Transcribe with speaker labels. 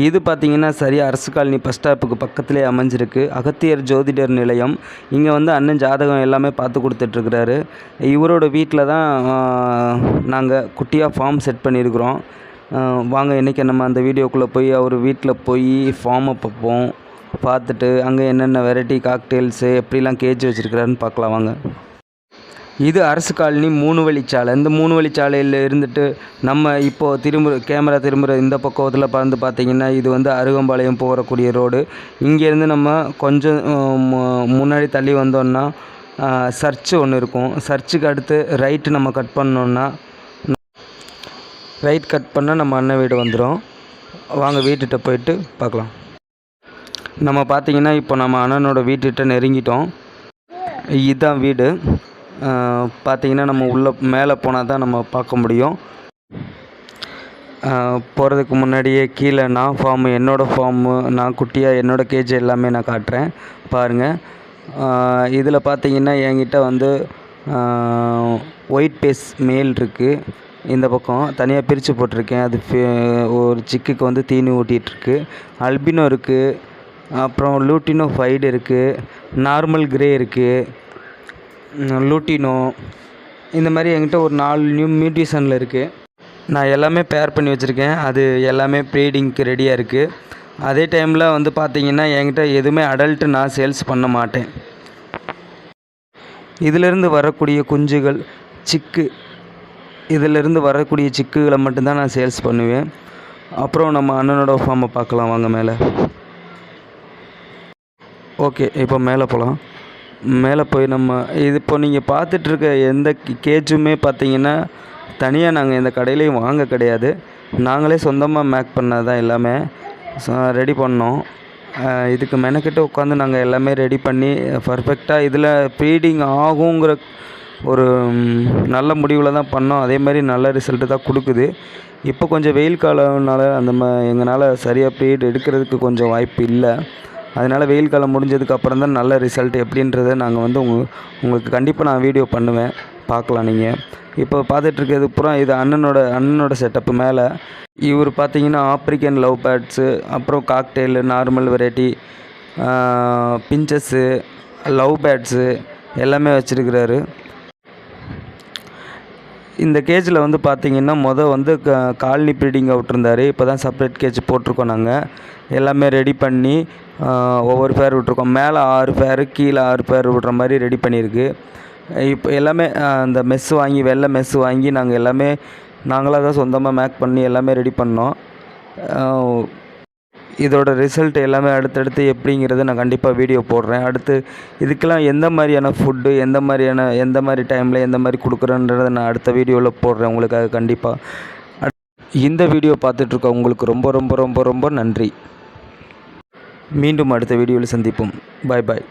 Speaker 1: இது பார்த்திங்கன்னா சரியாக அரசு காலனி பஸ் ஸ்டாப்புக்கு பக்கத்துலேயே அமைஞ்சிருக்கு. அகத்தியர் ஜோதிடர் நிலையம். இங்கே வந்து அண்ணன் ஜாதகம் எல்லாமே பார்த்து கொடுத்துட்ருக்குறாரு. இவரோட வீட்டில் தான் நாங்கள் குட்டியாக ஃபார்ம் செட் பண்ணியிருக்கிறோம். வாங்க இன்றைக்கி நம்ம அந்த வீடியோக்குள்ளே போய் அவர் வீட்டில் போய் ஃபார்மை பார்ப்போம். பார்த்துட்டு அங்கே என்னென்ன வெரைட்டி காக்டெயில்ஸு எப்படிலாம் கேஜ் வச்சுருக்கிறாருன்னு பார்க்கலாம் வாங்க. இது அரசு காலனி 3 வழிச்சாலை. இந்த 3 வழிச்சாலையில் இருந்துட்டு நம்ம இப்போது கேமரா திரும்புகிற இந்த பக்கத்தில் பார்த்திங்கன்னா இது வந்து அருகம்பாளையம் போகக்கூடிய ரோடு. இங்கேருந்து நம்ம கொஞ்சம் முன்னாடி தள்ளி வந்தோன்னா சர்ச்சு ஒன்று இருக்கும். சர்ச்சுக்கு அடுத்து ரைட்டு நம்ம கட் பண்ணோன்னா ரைட் கட் பண்ணால் நம்ம அண்ணன் வீடு வந்துடும். வாங்க வீட்டுகிட்ட போயிட்டு பார்க்கலாம். நம்ம பார்த்திங்கன்னா இப்போ நம்ம அண்ணனோட வீட்டுகிட்ட நெருங்கிட்டோம். இதுதான் வீடு. பார்த்திங்கன்னா நம்ம உள்ளே மேலே போனால் தான் நம்ம பார்க்க முடியும். போகிறதுக்கு முன்னாடியே கீழே நான் ஃபார்மு, என்னோடய ஃபார்மு, நான் குட்டியாக என்னோடய கேஜ் எல்லாமே நான் காட்டுறேன் பாருங்கள். இதில் பார்த்திங்கன்னா என்கிட்ட வந்து ஒயிட் பேஸ் மேல் இருக்குது. இந்த பக்கம் தனியாக பிரித்து போட்டிருக்கேன். அது ஒரு சிக்குக்கு வந்து தீனி ஊட்டிகிட்ருக்கு. அல்பினோ இருக்குது, அப்புறம் லூட்டினோ ஃபைடு இருக்குது, நார்மல் கிரே இருக்குது, லூட்டினோ. இந்த மாதிரி என்கிட்ட ஒரு 4 மியூட்டேஷனில் இருக்குது. நான் எல்லாமே பேர் பண்ணி வச்சுருக்கேன். அது எல்லாமே ப்ரீடிங்க்கு ரெடியாக இருக்குது. அதே டைமில் வந்து பார்த்திங்கன்னா என்கிட்ட எதுவுமே அடல்ட்டு நான் சேல்ஸ் பண்ண மாட்டேன். இதிலிருந்து வரக்கூடிய குஞ்சுகள் இதிலிருந்து வரக்கூடிய சிக்குகளை மட்டும்தான் நான் சேல்ஸ் பண்ணுவேன். அப்புறம் நம்ம அண்ணனோட ஃபார்மை பார்க்கலாம் வாங்க மேலே. ஓகே, இப்போ மேலே போகலாம். மேலே போய் நம்ம இப்போ நீங்கள் பார்த்துட்ருக்க எந்த கேஜுமே பார்த்திங்கன்னா தனியாக நாங்கள் எந்த கடையிலையும் வாங்க கிடையாது. நாங்களே சொந்தமாக மேக் பண்ணது தான் எல்லாமே ரெடி பண்ணோம். இதுக்கு மெனக்கிட்டு உட்காந்து நாங்கள் எல்லாமே ரெடி பண்ணி பர்ஃபெக்டாக இதில் ப்ரீடிங் ஆகுங்கிற ஒரு நல்ல முடிவில் தான் பண்ணோம். அதே மாதிரி நல்ல ரிசல்ட்டு தான் கொடுக்குது. இப்போ கொஞ்சம் வெயில் காலம்னால எங்களால் சரியாக ப்ரீட் எடுக்கிறதுக்கு கொஞ்சம் வாய்ப்பு இல்லை. அதனால் வெயில் காலம் முடிஞ்சதுக்கப்புறம் தான் நல்ல ரிசல்ட் எப்படின்றத நாங்கள் வந்து உங்களுக்கு கண்டிப்பாக நான் வீடியோ பண்ணுவேன், பார்க்கலாம் நீங்கள். இப்போ பார்த்துட்ருக்கிறது பூரா இது அண்ணனோட செட்டப்பு. மேலே இவர் பார்த்திங்கன்னா ஆப்ரிக்கன் லவ் பேர்ட்ஸு, அப்புறம் cocktail, normal variety, finches, love birds எல்லாமே வச்சுருக்கிறாரு. இந்த கேஜில் வந்து பார்த்திங்கன்னா வந்து காலனி ப்ரீடிங் விட்டுருந்தார். இப்போ தான் செப்பரேட் கேஜ் போட்டிருக்கோம். நாங்கள் எல்லாமே ரெடி பண்ணி ஒவ்வொரு பேர் விட்ருக்கோம். மேலே 6 பேர், கீழே 6 பேர் விடுற மாதிரி ரெடி பண்ணியிருக்கு. இப்போ எல்லாமே அந்த வெள்ளை மெஸ்ஸு வாங்கி நாங்கள் எல்லாமே நாங்களாக தான் சொந்தமாக மேக் பண்ணி எல்லாமே ரெடி பண்ணோம். இதோட ரிசல்ட் எல்லாமே அடுத்தடுத்து எப்படிங்கிறத நான் கண்டிப்பாக வீடியோ போடுறேன். அடுத்து இதுக்கெல்லாம் எந்த மாதிரியான ஃபுட்டு, எந்த மாதிரி டைமில் எந்த மாதிரி கொடுக்குறேன்றதை நான் அடுத்த வீடியோவில் போடுறேன் உங்களுக்காக கண்டிப்பாக. இந்த வீடியோ பார்த்துட்ருக்க உங்களுக்கு ரொம்ப ரொம்ப ரொம்ப ரொம்ப நன்றி. மீண்டும் அடுத்த வீடியோவில் சந்திப்போம். பாய் பாய்.